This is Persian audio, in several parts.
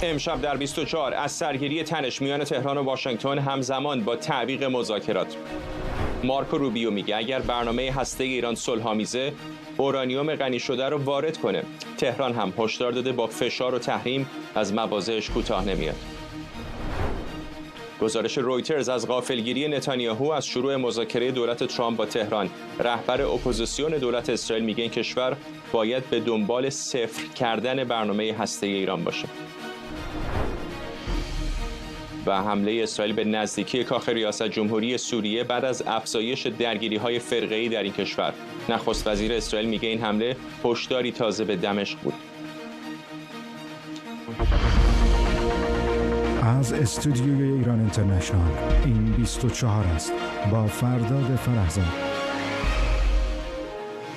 امشب در 24 از سرگیری تنش میان تهران و واشنگتن همزمان با تعویق مذاکرات. مارکو روبیو میگه اگر برنامه هسته ایران صلح‌آمیزه، اورانیوم غنی شده رو وارد کنه. تهران هم هشدار داده با فشار و تحریم از مواضعش کوتاه نمیاد. گزارش رویترز از غافلگیری نتانیاهو از شروع مذاکره دولت ترامپ با تهران. رهبر اپوزیسیون دولت اسرائیل میگه این کشور باید به دنبال صفر کردن برنامه هسته ایران باشه. و حمله اسرائیل به نزدیکی کاخ ریاست جمهوری سوریه بعد از افزایش درگیری‌های فرقه‌ای در این کشور. نخست وزیر اسرائیل میگه این حمله هشداری تازه به دمشق بود. از استودیوی ایران اینترنشنال این 24 است با فرداد فرهزاد.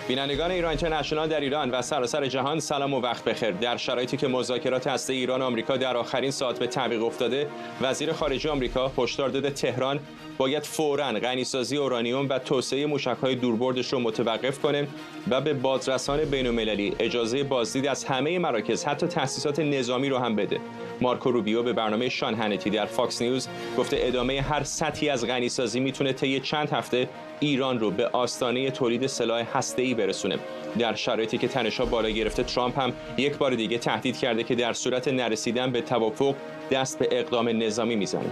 بینندگان ایران اینترنشنال در ایران و سراسر جهان سلام و وقت بخیر. در شرایطی که مذاکرات هسته ایران و آمریکا در آخرین ساعت به تعویق افتاده، وزیر خارجه آمریکا هشدار داده تهران باید فوراً غنیسازی اورانیوم و توسعه موشک‌های دوربردش رو متوقف کنه و به بازرسان بین‌المللی اجازه بازدید از همه مراکز حتی تأسیسات نظامی رو هم بده. مارکو روبیو به برنامه شان هنتی در فاکس نیوز گفته ادامه هر سطحی از غنیسازی میتونه طی چند هفته ایران رو به آستانه تولید سلاح هسته‌ای برسونه. در شرایطی که تنش‌ها بالا گرفته، ترامپ هم یک بار دیگه تهدید کرده که در صورت نرسیدن به توافق دست به اقدام نظامی میزنه.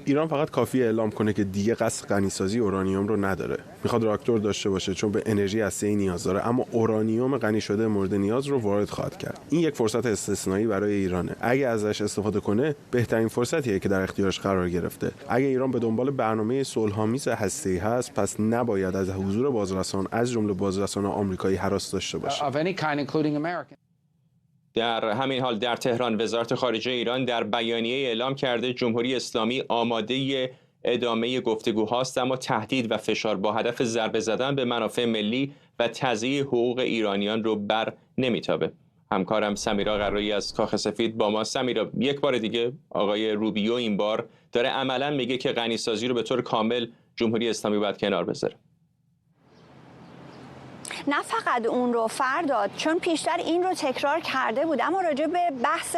ایران فقط کافی اعلام کنه که دیگه قصد غنیسازی اورانیوم رو نداره. میخواد راکتور داشته باشه چون به انرژی هسته‌ای نیاز داره، اما اورانیوم غنی شده مورد نیاز رو وارد خواهد کرد. این یک فرصت استثنایی برای ایرانه. اگه ازش استفاده کنه، بهترین فرصتیه که در اختیارش قرار گرفته. اگه ایران به دنبال برنامه صلح‌آمیز هسته‌ای هست، پس نباید از حضور بازرسان از جمله بازرسان آمریکایی هراس داشته باشه. در همین حال در تهران وزارت خارجه ایران در بیانیه اعلام کرده جمهوری اسلامی آماده ادامه گفتگوهاست، اما تهدید و فشار با هدف ضربه زدن به منافع ملی و تضییع حقوق ایرانیان رو بر نمیتابه. همکارم سمیرا قرایی از کاخ سفید با ما. سمیرا، یک بار دیگه آقای روبیو این بار داره عملاً میگه که غنیسازی رو به طور کامل جمهوری اسلامی باید کنار بذاره. نه فقط اون رو فرداد، چون پیشتر این رو تکرار کرده بود، اما راجع به بحث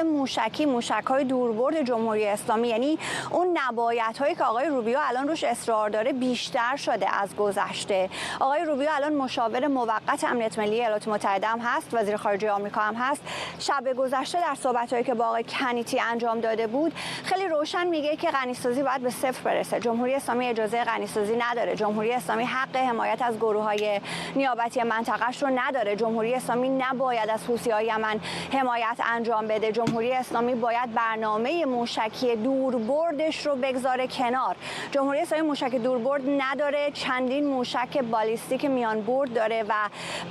موشک‌های دوربرد جمهوری اسلامی، یعنی اون نبایدهایی که آقای روبیو الان روش اصرار داره بیشتر شده از گذشته. آقای روبیو الان مشاور موقت امنیت ملی ایالات متحده هم هست، وزیر خارجه آمریکا هم هست. شب گذشته در صحبت‌هایی که با آقای کنیتی انجام داده بود خیلی روشن میگه که غنیسازی باید به صفر برسه. جمهوری اسلامی اجازه غنیسازی نداره. جمهوری اسلامی حق حمایت از گروه‌های نیابتی منطقه‌اش رو نداره. جمهوری اسلامی نباید از حوثی‌های یمن حمایت انجام بده. جمهوری اسلامی باید برنامه موشکی دوربردش رو بگذاره کنار. جمهوری اسلامی موشک دوربرد نداره، چندین موشک بالیستیک میان برد داره و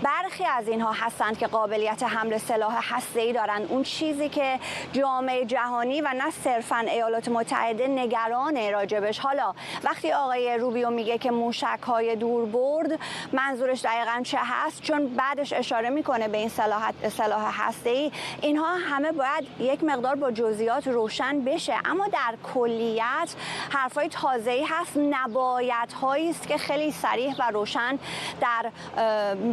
برخی از اینها هستند که قابلیت حمل سلاح هسته‌ای دارن. اون چیزی که جامعه جهانی و نه صرفاً ایالات متحده نگران راجبش. حالا وقتی آقای روبیو میگه که موشک‌های دوربرد، منظورش دقیقاً چه هست؟ چون بعدش اشاره میکنه به این سلاح هسته‌ای. اینها همه باید یک مقدار با جزئیات روشن بشه، اما در کلیت حرفای تازه‌ای هست، نبایدهایی است که خیلی صریح و روشن در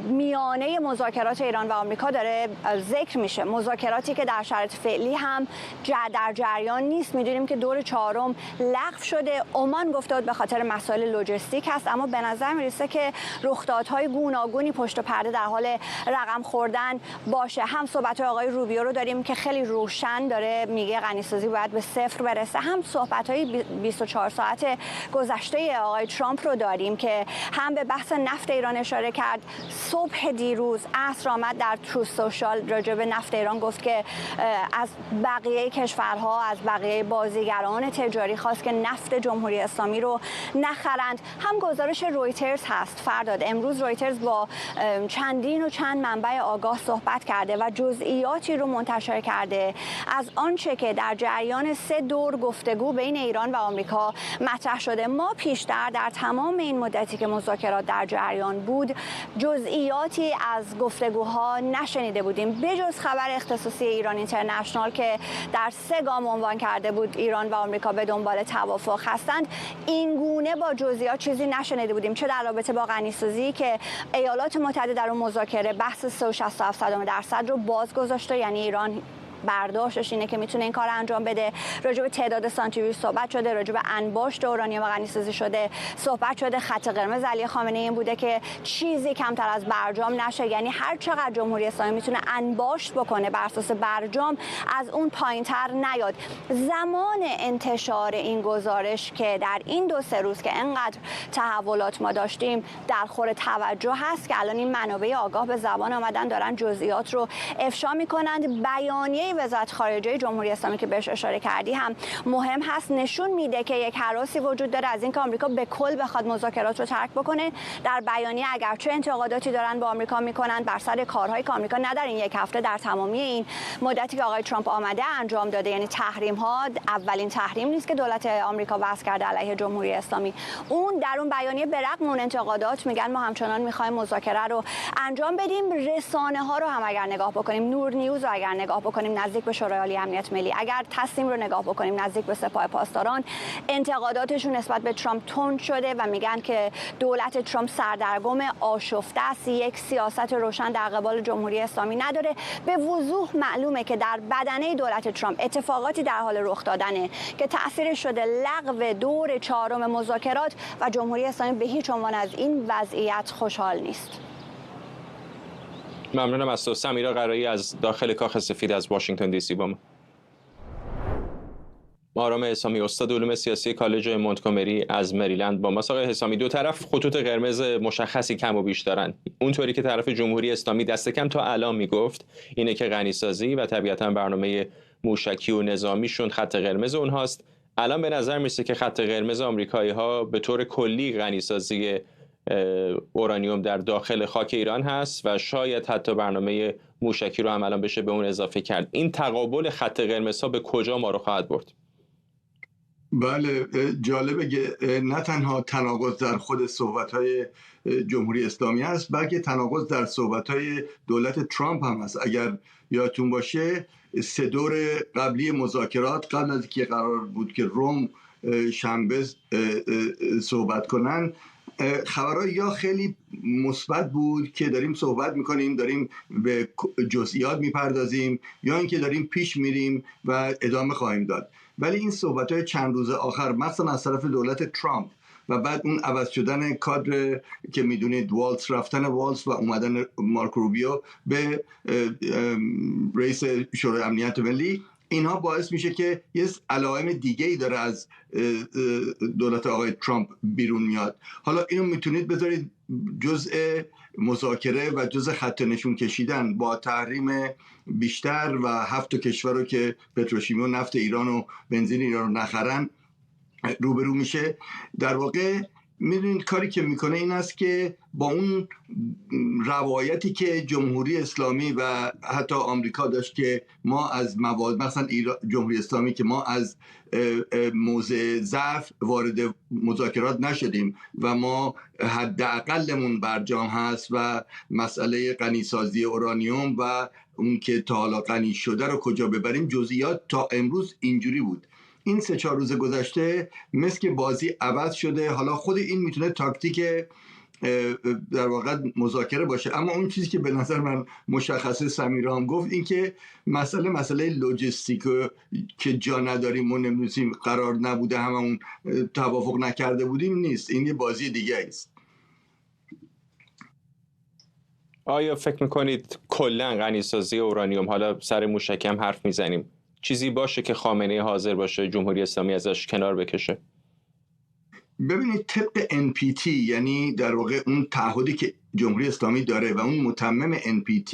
میانه مذاکرات ایران و آمریکا داره ذکر میشه. مذاکراتی که در شرایط فعلی هم در جریان نیست. میدونیم که دور چهارم لغو شده. عمان گفته بود به خاطر مسائل لوجستیک هست، اما به نظر میرسه که رخدادهای گوناگونی پشت پرده در حال رقم خوردن باشه. هم صحبت‌های آقای روبیو رو داریم که خیلی روشن داره میگه غنیسازی باید به صفر برسه، هم صحبت‌های 24 ساعت گذشته آقای ترامپ رو داریم که هم به بحث نفت ایران اشاره کرد. صبح دیروز عصر آمد در تروث سوشال راجع به نفت ایران گفت که از بقیه کشورها، از بقیه بازیگران تجاری خواست که نفت جمهوری اسلامی رو نخرند. هم گزارش رویترز هست فرداد. امروز رویترز با چندین و چند منبع آگاه صحبت کرده و جزئیاتی رو منتشر کرده از آنچه که در جریان 3 دور گفتگو بین ایران و آمریکا مطرح شده. ما پیشتر در تمام این مدتی که مذاکرات در جریان بود جزئیاتی از گفتگوها نشنیده بودیم، بجز خبر اختصاصی ایران اینترنشنال که در 3 گام عنوان کرده بود ایران و آمریکا به دنبال توافق هستند. این گونه با جزئیات چیزی نشنیده بودیم، چه در رابطه با غنیسازی که ایالات متحده در اون مذاکره بحث 3.67% رو باز گذاشته، یعنی ایران برداشتش اینه که میتونه این کار انجام بده. راجع به تعداد سانتریفیوژ صحبت شده، راجع به انباشت اورانیوم غنی‌سازی شده صحبت شده. خط قرمز علی خامنه‌ای این بوده که چیزی کمتر از برجام نشه، یعنی هر چقدر جمهوری اسلامی میتونه انباشت بکنه بر اساس برجام از اون پایینتر نیاد. زمان انتشار این گزارش که در این 2-3 روز که انقدر تحولات ما داشتیم در خور توجه هست که الان این منابع آگاه به زبان آمدن دارن جزئیات رو افشا میکنند. بیانیه وزارت خارجه جمهوری اسلامی که بهش اشاره کردی هم مهم هست، نشون میده که یک هراسی وجود داره از اینکه آمریکا به کل بخواد مذاکرات رو ترک بکنه. در بیانیه اگرچه انتقاداتی دارن با آمریکا میکنن بر سر کارهایی که آمریکا نه در این یک هفته در تمامی این مدتی که آقای ترامپ آمده انجام داده، یعنی تحریم ها اولین تحریم نیست که دولت آمریکا وضع کرده علیه جمهوری اسلامی. اون در اون بیانیه به رغم اون انتقادات میگن ما همچنان میخوایم مذاکره رو انجام بدیم. رسانه ها رو هم اگر نگاه بکنیم، نور نیوز رو اگر نگاه بکنیم نزدیک به شورای عالی امنیت ملی، اگر تصمیم رو نگاه بکنیم نزدیک به سپاه پاسداران، انتقاداتشون نسبت به ترامپ تند شده و میگن که دولت ترامپ سردرگم آشفته است، یک سیاست روشن در قبال جمهوری اسلامی نداره. به وضوح معلومه که در بدنه دولت ترامپ اتفاقاتی در حال رخ دادنه که تأثیر شده لغو دور 4 مذاکرات و جمهوری اسلامی به هیچ عنوان از این وضعیت خوشحال نیست. ممنونم از تو. سمیرا قرایی از داخل کاخ سفید از واشنگتن دی سی با ما. آرام حسامی استاد علوم سیاسی کالج مونتگومری از مریلند با ماست. آقای حسامی، دو طرف خطوط قرمز مشخصی کم و بیش دارن. اونطوری که طرف جمهوری اسلامی دست کم تا الان میگفت اینه که غنی‌سازی و طبیعتاً برنامه موشکی و نظامیشون خط قرمز اونهاست. الان به نظر میرسه که خط قرمز آمریکایی‌ها به طور کلی غنی‌سازی اورانیوم در داخل خاک ایران هست و شاید حتی برنامه موشکی رو هم الان بشه به اون اضافه کرد. این تقابل خط قرمزها به کجا ما رو خواهد برد؟ بله، جالبه که نه تنها تناقض در خود صحبت‌های جمهوری اسلامی است، بلکه تناقض در صحبت‌های دولت ترامپ هم است. اگر یادتون باشه 3 دور قبلی مذاکرات قبل از اینکه قرار بود که روم شنبه صحبت کنن، خبرها یا خیلی مثبت بود که داریم صحبت میکنیم، داریم به جزئیات میپردازیم، یا اینکه داریم پیش میریم و ادامه خواهیم داد. ولی این صحبت‌های چند روز آخر مثلا از طرف دولت ترامپ و بعد اون عوض شدن کادر که میدونید والتز، رفتن والتز و اومدن مارک روبیو به رئیس شورای امنیت ملی، اینها باعث میشه که یه علائم دیگه‌ای داره از دولت آقای ترامپ بیرون میاد. حالا اینو میتونید بذارید جزء مذاکره و جزء خط نشون کشیدن با تحریم بیشتر و 7 کشور رو که پتروشیمی و نفت ایران و بنزین ایران رو نخرن روبرو میشه. در واقع میدونید کاری که میکنه این است که با اون روایتی که جمهوری اسلامی و حتی آمریکا داشت که ما از مواد، مثلا جمهوری اسلامی که ما از موضع ضعف وارد مذاکرات نشدیم و ما حداقلمون برجام هست و مسئله غنی‌سازی اورانیوم و اون که تا حالا غنی شده رو کجا ببریم، جزئیات تا امروز اینجوری بود. این 3-4 روز گذشته مثل که بازی عوض شده. حالا خود این میتونه تاکتیک در واقع مذاکره باشه، اما اون چیزی که به نظر من مشخصه سمیرا هم گفت، این که مسئله لوجستیک که جا نداریم و نمی‌دونیم قرار نبوده هممون توافق نکرده بودیم نیست، این یه بازی دیگه است. آیا فکر میکنید کلا غنی‌سازی اورانیوم، حالا سر موشکی هم حرف میزنیم، چیزی باشه که خامنه‌ای حاضر باشه جمهوری اسلامی ازش کنار بکشه؟ ببینید طبق NPT، یعنی در واقع اون تعهدی که جمهوری اسلامی داره و اون متمم NPT،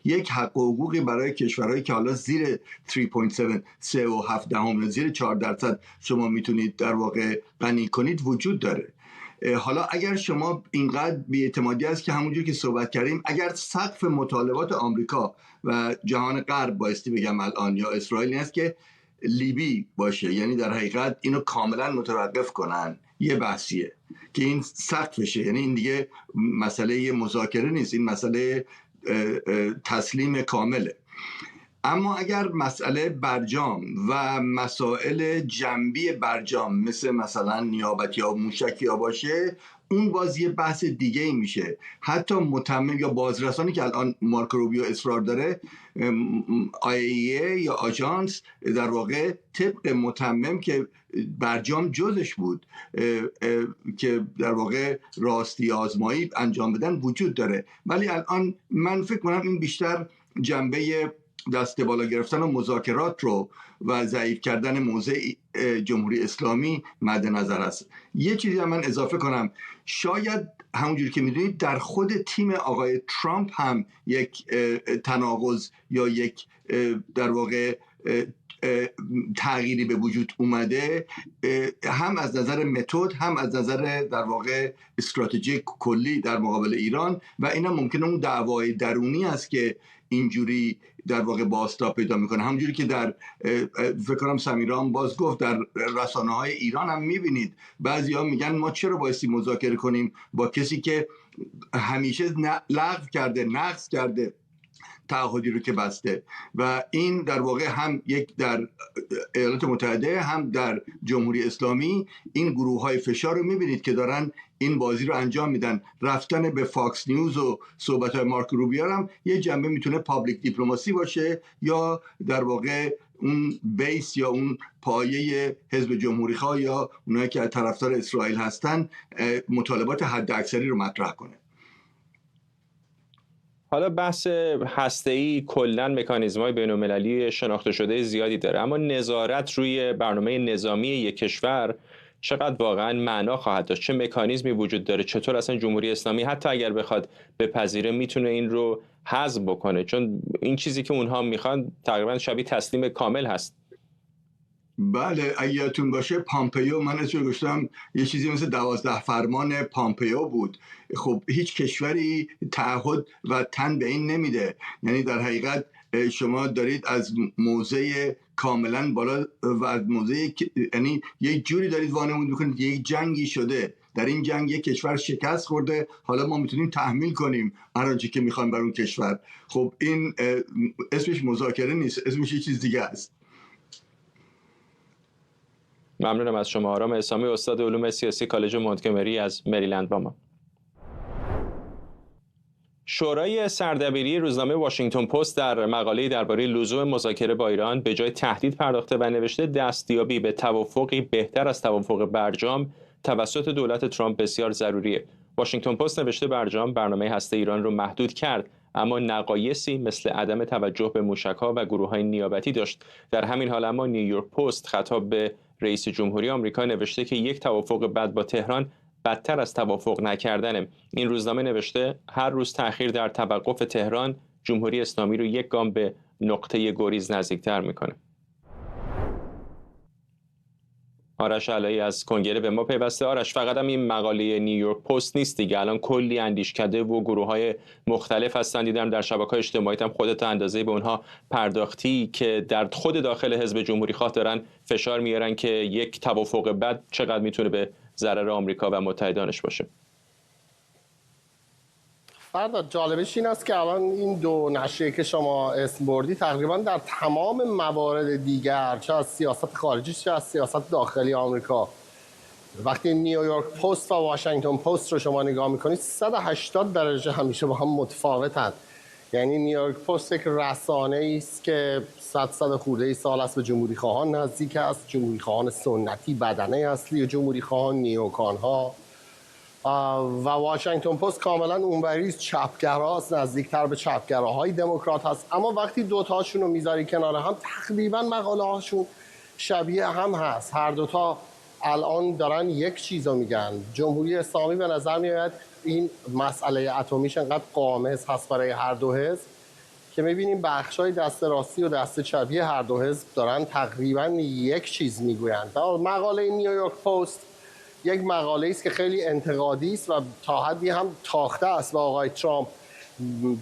یک حق و حقوقی برای کشورهایی که حالا زیر 3.7 زیر 4% شما میتونید در واقع غنی کنید وجود داره. حالا اگر شما اینقدر بی‌اعتمادی است که همونجور که صحبت کردیم، اگر سقف مطالبات آمریکا و جهان غرب بایستی بگم الان یا اسرائیل است که لیبی باشه، یعنی در حقیقت اینو کاملا متوقف کنن، یه بحثیه که این سقفشه، یعنی این دیگه مسئله مذاکره نیست، این مسئله تسلیم کامله. اما اگر مسئله برجام و مسائل جنبی برجام مثلا نیابتی یا موشکی ها باشه، اون باز یه بحث دیگه ای میشه. حتی متمم یا بازرسانی که الان مارکو روبیو اصرار داره، IAEA یا آژانس در واقع طبق متمم که برجام جزش بود که در واقع راستی آزمایی انجام بدن وجود داره. ولی الان من فکر کنم این بیشتر جنبه دست بالا گرفتن و مذاکرات رو و ضعیف کردن موضع جمهوری اسلامی مد نظر است. یه چیزی هم من اضافه کنم، شاید همونجوری که میدونید در خود تیم آقای ترامپ هم یک تناقض یا یک در واقع تغییری به وجود اومده، هم از نظر متد هم از نظر در واقع استراتژی کلی در مقابل ایران، و اینا ممکنه اون دعوای درونی است که اینجوری در واقع بازتاب پیدا میکنه. همونجوری که در فکر کنم سمیرا باز گفت در رسانه‌های ایران هم میبینید بعضیا میگن ما چرا بایستی مذاکره کنیم با کسی که همیشه لغو کرده، نقض کرده تعهدی رو که بسته. و این در واقع هم یک در ایالات متحده هم در جمهوری اسلامی این گروه های فشار رو میبینید که دارن این بازی رو انجام میدن. رفتن به فاکس نیوز و صحبت های مارکو روبیو هم یه جنبه میتونه پابلیک دیپلماسی باشه، یا در واقع اون بیس یا اون پایه حزب جمهوری خواه یا اونایی که طرفدار اسرائیل هستن مطالبات حد اکثری رو مطرح کنه. حالا بحث هسته‌ای کلاً مکانیزم‌های بین‌المللی شناخته شده زیادی داره، اما نظارت روی برنامه نظامی یک کشور چقدر واقعاً معنا خواهد داشت؟ چه مکانیزمی وجود داره؟ چطور اصلا جمهوری اسلامی حتی اگر بخواد بپذیره میتونه این رو حذف بکنه؟ چون این چیزی که اونها میخوان تقریباً شبیه تسلیم کامل هست. بله، اگه یادتون باشه پامپیو، من اسمش گذاشتم یه چیزی مثل 12 فرمان پامپیو بود. خب هیچ کشوری تعهد و تن به این نمیده. یعنی در حقیقت شما دارید از موضع کاملا بالا و از موضع، یعنی یک جوری دارید وانمود میکنید یک جنگی شده، در این جنگ یک کشور شکست خورده، حالا ما میتونیم تحمیل کنیم هر آنچه که میخوایم بر اون کشور. خب این اسمش مذاکره نیست، اسمش یه چیز دیگه است. ممنونم از شما. آرام اسامی، استاد علوم سیاسی کالج مونتگومری از مریلند با ما. شورای سردبیری روزنامه واشنگتن پست در مقاله‌ای درباره لزوم مذاکره با ایران به جای تهدید پرداخته و نوشته دستیابی به توافقی بهتر از توافق برجام توسط دولت ترامپ بسیار ضروریه. واشنگتن پست نوشته برجام برنامه هسته ایران رو محدود کرد، اما نقایصی مثل عدم توجه به موشک‌ها و گروه‌های نیابتی داشت. در همین حال اما نیویورک پست خطاب به رئیس جمهوری آمریکا نوشته که یک توافق بد با تهران بدتر از توافق نکردنه. این روزنامه نوشته هر روز تأخیر در توقف تهران جمهوری اسلامی رو یک گام به نقطه گریز نزدیکتر میکنه. آرش علایی از کنگره به ما پیوسته. آرش، فقط هم این مقاله نیویورک پست نیست دیگه، الان کلی اندیشکده و گروه‌های مختلف هستن. دیدم در شبکه‌های اجتماعی هم خودت اندازه‌ای به اونها پرداختی که در خود داخل حزب جمهوری خواه دارن فشار میارن که یک توافق بد چقدر میتونه به ضرر آمریکا و متحدانش باشه. فرداد، جالبش این است که الان این دو نشریه که شما اسم بردی تقریبا در تمام موارد دیگر، چه از سیاست خارجی چه از سیاست داخلی آمریکا، وقتی نیویورک پست و واشنگتن پست رو شما نگاه میکنید 180 درجه همیشه با هم متفاوتند. یعنی نیویورک پست یک رسانه است که 100 خورده سال است به جمهوری خواهان نزدیک است، جمهوری خواهان سنتی، بدنه اصلی جمهوری خواهان، نیوکان ها، و واشنگتن پست کاملا اونوری چپگراست، نزدیکتر به چپگراهای دموکرات هست. اما وقتی دوتاشون رو میذاری کنار هم تقریبا مقاله هاشون شبیه هم هست. هر دوتا الان دارن یک چیز رو میگن. جمهوری اسلامی به نظر میاد این مسئله اتمیش انقدر قامز هست برای هر دو حزب که میبینیم بخشای دست راستی و دست چپی هر دو حزب دارن تقریبا یک چیز میگویند. مقاله نیویورک پست یک مقاله است که خیلی انتقادی است و تا حدی هم تاخته است با آقای ترامپ،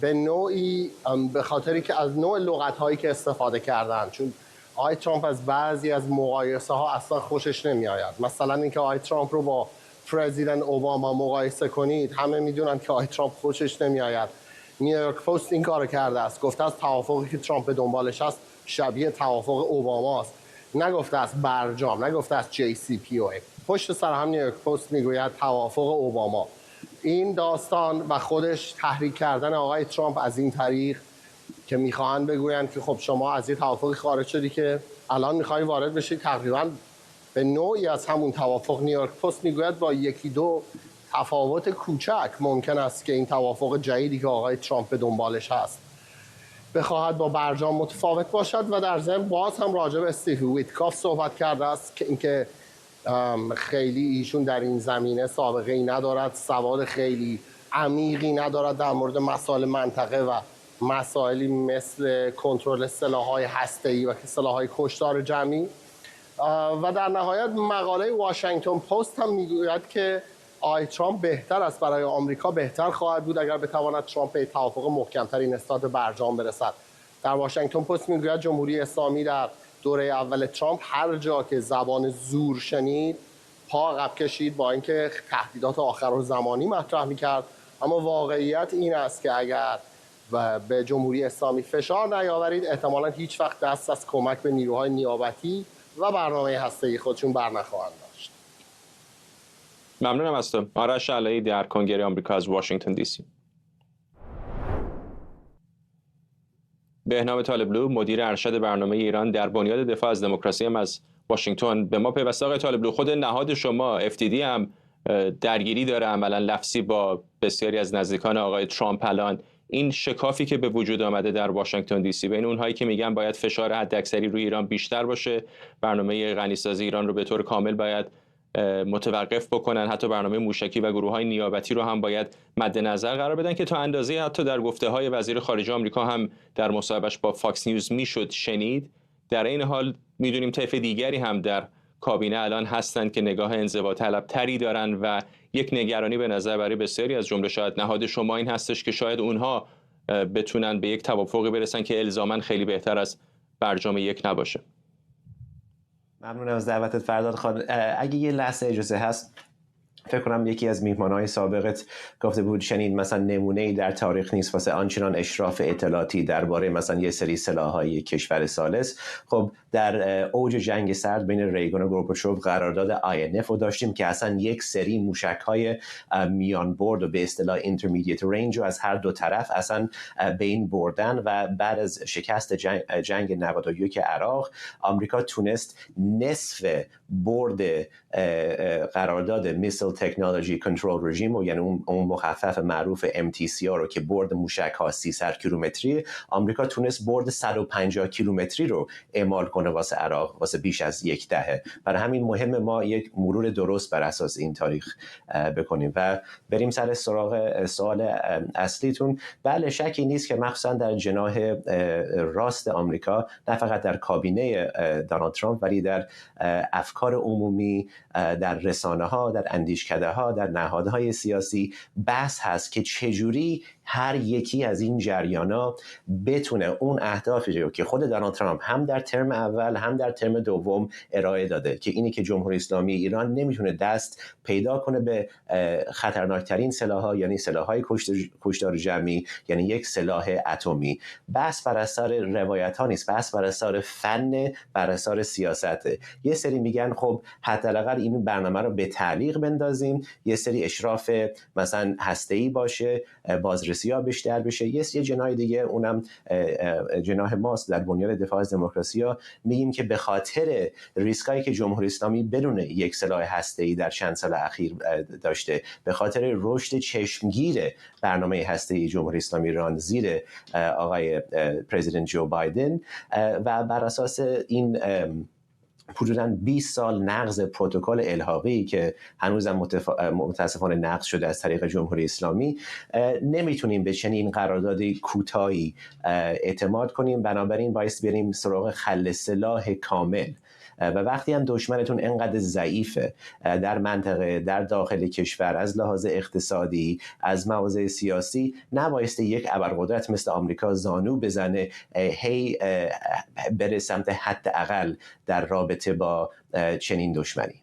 به نوعی به خاطری که از نوع لغت‌هایی که استفاده کردن. چون آقای ترامپ از بعضی از مقایسه ها اصلا خوشش نمیآید. مثلا اینکه آقای ترامپ رو با پرزیدنت اوباما مقایسه کنید، همه میدونن که آقای ترامپ خوشش نمیآید. نیویورک پست این کارو کرده است، گفته است توافقی که ترامپ دنبالش است شبیه توافق اوباماست، نگفته است برجام، نگفته است JCPOA. پشت سر هم نیویورک پست میگوید توافق اوباما. این داستان و خودش تحریک کردن آقای ترامپ از این طریق که میخواهند بگویند که خب شما از این توافقی خارج شدی که الان میخوای وارد بشید، تقریبا به نوعی از همون توافق. نیویورک پست میگوید با یکی دو تفاوت کوچک ممکن است که این توافق جدیدی که آقای ترامپ به دنبالش هست بخواهد با برجام متفاوت باشد. و در ضمن باز هم راجع به استیو ویتکاف صحبت کرده است که اینکه خیلی ایشون در این زمینه سابقه ای ندارد، سواد خیلی عمیقی ندارد در مورد مسائل منطقه و مسائلی مثل کنترل سلاح‌های هسته‌ای و سلاح‌های کشتار جمعی. و در نهایت مقاله واشنگتن پست هم میگوید که آقای ترامپ بهتر است، برای آمریکا بهتر خواهد بود اگر بتواند ترامپ به توافق محکم‌تری نسبت به برجام برسد. در واشنگتن پست میگوید جمهوری اسلامی در دوره اول ترامپ هر جا که زبان زور شنید پا عقب کشید، با اینکه تهدیدات آخرالزمانی مطرح میکرد. اما واقعیت این است که اگر به جمهوری اسلامی فشار نیاورید احتمالاً هیچ وقت دست از کمک به نیروهای نیابتی و برنامه هسته‌ای خودشون بر نخواهند داشت. ممنونم از تو. آرش علایی در کنگره آمریکا از واشنگتن دی سی. بهنام طالبلو مدیر ارشد برنامه ایران در بنیاد دفاع از دموکراسی هم از واشنگتن به ما پیوسته. آقای طالبلو، خود نهاد شما FTD هم درگیری داره عملا لفظی با بسیاری از نزدیکان آقای ترامپ. الان این شکافی که به وجود آمده در واشنگتن دی سی بین اونهایی که میگن باید فشار حداکثری روی ایران بیشتر باشه، برنامه غنیسازی ایران رو به طور کامل باید متوقف بکنن، حتی برنامه موشکی و گروه‌های نیابتی رو هم باید مد نظر قرار بدن، که تا اندازه حتی در گفته‌های وزیر خارجه آمریکا هم در مصاحبهش با فاکس نیوز میشد شنید. در این حال میدونیم طیف دیگری هم در کابینه الان هستند که نگاه انزوا طلب‌تری دارن و یک نگرانی به نظر برای بسیاری از جمله شاید نهاد شما این هستش که شاید اونها بتونن به یک توافقی برسن که الزاماً خیلی بهتر از برجام یک نباشه. ممنونم از دعوتت فرداد خان. اگه یه لحظه اجازه هست، فکر کنم یکی از میهمانهای سابقت گفته بود شنید مثلا نمونه‌ای در تاریخ نیست واسه آنچنان اشراف اطلاعاتی درباره مثلا یه سری سلاح‌های کشور ثالث. خب در اوج جنگ سرد بین ریگان و گورباچوف قرارداد INF رو داشتیم که اصلا یک سری موشک‌های میان برد و به اصطلاح اینترمدییت رنج رو از هر دو طرف اصلا بین بردن و بعد از شکست جنگ 91 عراق آمریکا تونست نصف برد قرارداد میسل تکنولوژی کنترل رژیم و یعنی اون مخفف معروف MTCR رو که برد موشک‌ها 300 کیلومتری، آمریکا تونست برد 150 کیلومتری رو اعمال کنه واسه عراق واسه بیش از یک دهه. برای همین مهم ما یک مرور درست بر اساس این تاریخ بکنیم و بریم سر سراغ سوال اصلیتون. بله، شکی نیست که مخصوصا در جناح راست آمریکا، نه فقط در کابینه دونالد ترامپ ولی در افکار عمومی، در رسانه ها، در اندیشکده ها، در نهادهای سیاسی بحث هست که چجوری هر یکی از این جریانا بتونه اون اهدافی رو که خود دونالد ترامپ هم در ترم اول هم در ترم دوم ارائه داده، که اینی که جمهوری اسلامی ایران نمیتونه دست پیدا کنه به خطرناکترین سلاح‌ها، یعنی سلاح‌های کشتار جمعی، یعنی یک سلاح اتمی. بحث بر اثر روایت‌ها نیست، بحث بر اثر فن، بر اثر سیاسته. یه سری میگن خب حداقل این برنامه رو به تعلیق بندازیم، یه سری اشراف مثلا هسته‌ای باشه، بازرسی‌ها بیشتر بشه. یه جناح دیگه، اونم جناح ماست در بنیاد دفاع از دموکراسی، میگیم که به خاطر ریسکایی که جمهوری اسلامی بدون یک سلاح هسته‌ای در چند سال اخیر داشته، به خاطر رشد چشمگیر برنامه هسته‌ای جمهوری اسلامی ایران زیر آقای پرزیدنت جو بایدن و بر اساس این حدوداً 20 سال نقض پروتکل الحاقی که هنوزم متاسفانه نقض شده از طریق جمهوری اسلامی، نمیتونیم به چنین قراردادی کوتاهی اعتماد کنیم. بنابراین باید بریم سراغ خل سلاح کامل و وقتی هم دشمنتون انقدر ضعیفه در منطقه، در داخل کشور، از لحاظ اقتصادی، از مواضع سیاسی، نبایسته یک ابرقدرت مثل آمریکا زانو بزنه هی بره سمت حداقل در رابطه با چنین دشمنی.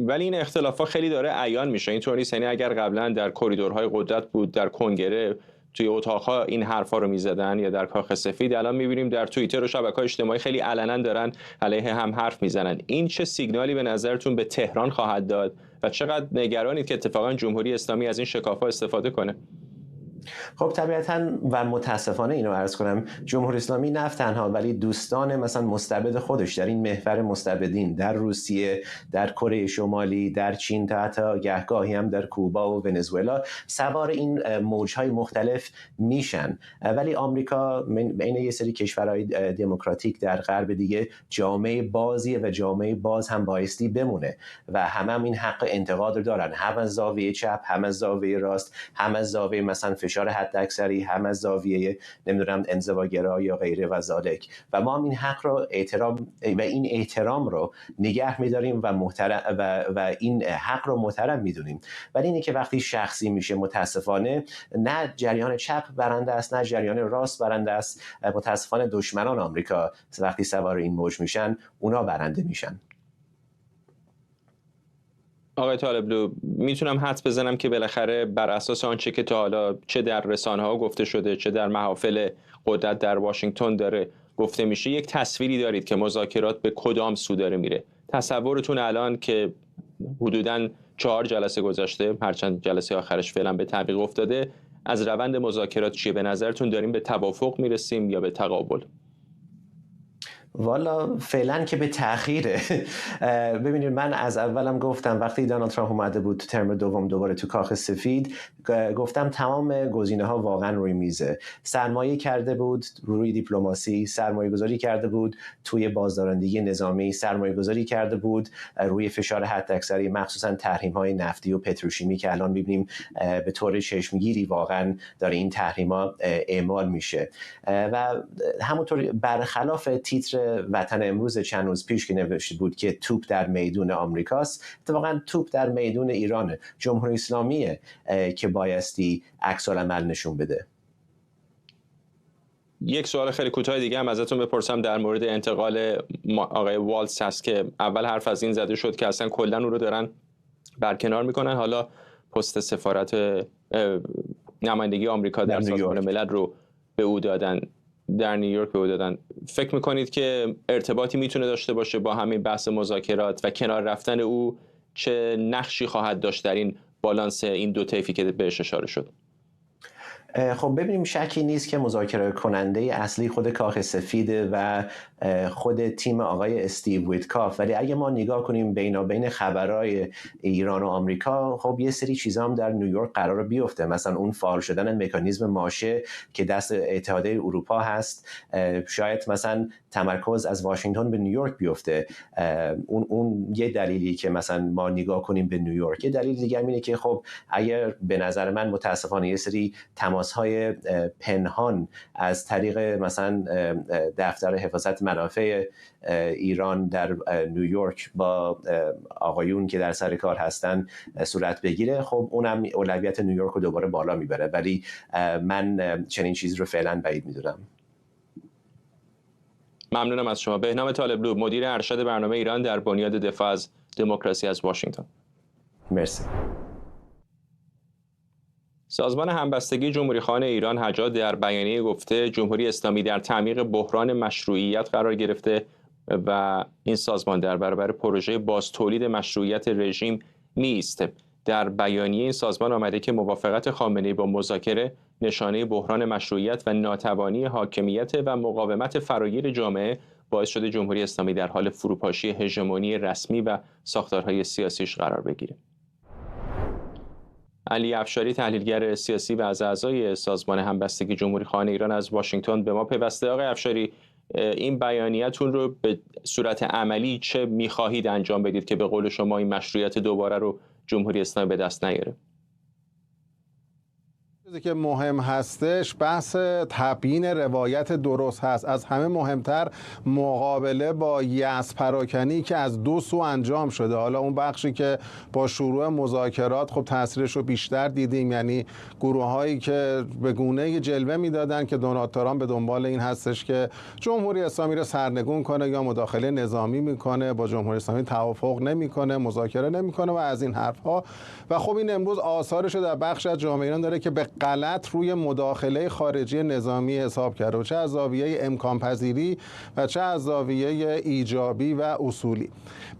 ولی این اختلافات خیلی داره عیان میشه. اینطور نیست یعنی اگر قبلا در کریدورهای قدرت بود، در کنگره توی اتاقها این حرفا رو میزدن یا در کاخ سفید، الان میبینیم در توییتر و شبکه‌های اجتماعی خیلی علنا دارن علیه هم حرف میزنن. این چه سیگنالی به نظرتون به تهران خواهد داد و چقدر نگرانید که اتفاقا جمهوری اسلامی از این شکاف‌ها استفاده کنه؟ خب طبیعتاً و متاسفانه اینو عرض کنم، جمهوری اسلامی نه تنها ولی دوستان مثلا مستبد خودش در این محور مستبدین در روسیه، در کره شمالی، در چین، تا حتی گهگاهی هم در کوبا و ونزوئلا سوار این موجهای مختلف میشن. ولی آمریکا بین یه سری کشورهای دموکراتیک در غرب دیگه جامعه بازیه و جامعه باز هم بایستی بمونه و هم این حق انتقاد رو دارن، هم از زاویه چپ، هم از زاویه راست، هم از زاویه مثلا فشار حداکثری، هم از زاویه نمیدونم انزواگرا یا غیره و ذالک. و ما هم این حق رو این احترام رو نگه می‌داریم و این حق رو محترم می‌دونیم. ولی اینه که وقتی شخصی میشه متاسفانه نه جریان چپ برنده است نه جریان راست برنده است. متاسفانه دشمنان آمریکا وقتی سوار این موج میشن اونا برنده میشن. آقای طالبلو، میتونم حدس بزنم که بالاخره بر اساس آنچه که تا حالا چه در رسانه‌ها گفته شده چه در محافل قدرت در واشنگتن داره گفته میشه، یک تصویری دارید که مذاکرات به کدام سو داره میره؟ تصورتون الان که حدوداً 4 جلسه گذشته، هرچند جلسه آخرش فعلا به تعویق افتاده، از روند مذاکرات چیه؟ به نظرتون داریم به توافق میرسیم یا به تقابل؟ والا فعلا که به تأخیره. ببینید من از اولم گفتم وقتی دونالد ترامپ اومده بود تو ترم دوم دوباره تو کاخ سفید، گفتم تمام گزینه‌ها واقعا روی میزه. سرمایه کرده بود روی دیپلماسی، سرمایه گذاری کرده بود توی بازدارندگی نظامی، سرمایه گذاری کرده بود روی فشار حداکثری، مخصوصا تحریم‌های نفتی و پتروشیمی که الان می‌بینیم به طور چشمگیری واقعا داره این تحریم‌ها اعمال میشه. و همونطور برخلاف تیتر وطن امروز چند روز پیش که نوشته بود که توپ در میدون آمریکاست، اتفاقا توپ در میدون ایرانه. جمهوری اسلامیه که بایستی عکس العمل نشون بده. یک سوال خیلی کوتاه دیگه هم ازتون بپرسم در مورد انتقال آقای والتز هست که اول حرف از این زده شد که اصلا کلا اون رو دارن برکنار میکنن، حالا پست سفارت نمایندگی آمریکا در سازمان ملل رو به او دادن، در نیویورک به او دادن. فکر میکنید که ارتباطی میتونه داشته باشه با همین بحث مذاکرات و کنار رفتن او چه نقشی خواهد داشت در این بالانس این دو طیفی که بهش اشاره شد؟ خب ببینیم، شکی نیست که مذاکره کننده اصلی خود کاخ سفیده و خود تیم آقای استیو ویتکاف. ولی اگه ما نگاه کنیم بین خبرهای ایران و آمریکا، خب یه سری چیزا هم در نیویورک قرار بیفته. مثلا اون فعال شدن مکانیزم ماشه که دست اتحادیه اروپا هست، شاید مثلا تمرکز از واشنگتن به نیویورک بیفته. اون یه دلیلی که مثلا ما نگاه کنیم به نیویورک. یه دلیل دیگه اینه که خب اگر به نظر من متاسفانه یه سری تماس‌های پنهان از طریق مثلا دفتر حفاظت منافع ایران در نیویورک با آقایون که در سر کار هستن صورت بگیره، خب اونم اولویت نیویورک رو دوباره بالا میبره. ولی من چنین چیزی رو فعلا بعید میدونم. ممنونم از شما. بهنام طالبلو، مدیر ارشد برنامه ایران در بنیاد دفاع از دموکراسی از واشنگتن. مرسی. سازمان همبستگی جمهوری‌خواهان ایران حجاد در بیانیه گفته جمهوری اسلامی در تعمیق بحران مشروعیت قرار گرفته و این سازمان در برابر پروژه بازتولید مشروعیت رژیم می‌ایسته. در بیانیه این سازمان آمده که موافقت خامنه‌ای با مذاکره نشانه بحران مشروعیت و ناتوانی حاکمیت و مقاومت فراگیر جامعه باعث شده جمهوری اسلامی در حال فروپاشی هژمونی رسمی و ساختارهای سیاسیش قرار بگیره. علی افشاری، تحلیلگر سیاسی و از اعضای سازمان همبستگی جمهوری‌خواهان ایران از واشنگتن به ما پیوسته. آقای افشاری، این بیانیه‌تون رو به صورت عملی چه می‌خواهید انجام بدید که به قول شما این مشروعیت دوباره رو جمهوری اسلامی به دست نیاره؟ چیزی که مهم هستش بحث تبیین روایت درست هست. از همه مهمتر مقابله با یأس پراکنی که از دو سو انجام شده. حالا اون بخشی که با شروع مذاکرات خب تاثیرش رو بیشتر دیدیم، یعنی گروه هایی که به گونه جلوه میدادن که دونالد ترامپ به دنبال این هستش که جمهوری اسلامی رو سرنگون کنه یا مداخله نظامی میکنه، با جمهوری اسلامی توافق نمیکنه، مذاکره نمیکنه و از این حرفها. و خب این امروز آثارش رو در بخش از جامعه ایران داره که به غلط روی مداخله خارجی نظامی حساب کرده، و چه از زاویه امکان پذیری و چه از زاویه ایجابی و اصولی.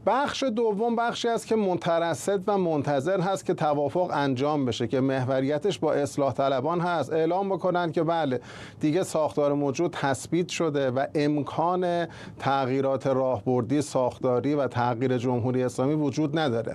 بخش دوم بخشی است که مترصد و منتظر هست که توافق انجام بشه، که محوریتش با اصلاح طلبان هست. اعلام بکنن که بله دیگه ساختار موجود تثبیت شده و امکان تغییرات راهبردی ساختاری و تغییر جمهوری اسلامی وجود نداره.